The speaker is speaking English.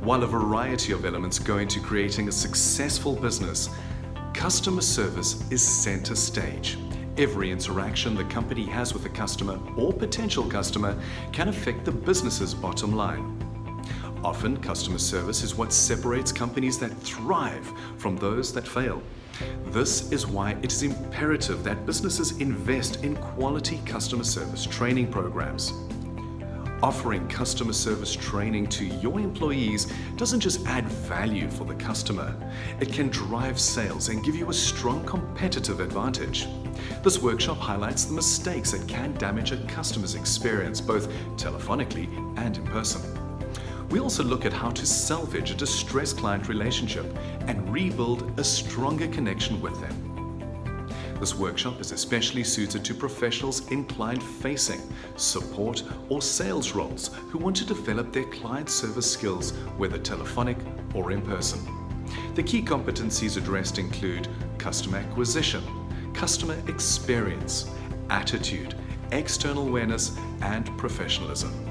While a variety of elements go into creating a successful business, customer service is center stage. Every interaction the company has with a customer or potential customer can affect the business's bottom line. Often, customer service is what separates companies that thrive from those that fail. This is why it is imperative that businesses invest in quality customer service training programs. Offering customer service training to your employees doesn't just add value for the customer, it can drive sales and give you a strong competitive advantage. This workshop highlights the mistakes that can damage a customer's experience, both telephonically and in person. We also look at how to salvage a distressed client relationship and rebuild a stronger connection with them. This workshop is especially suited to professionals in client-facing, support, or sales roles who want to develop their client service skills, whether telephonic or in person. The key competencies addressed include customer acquisition, customer experience, attitude, external awareness, and professionalism.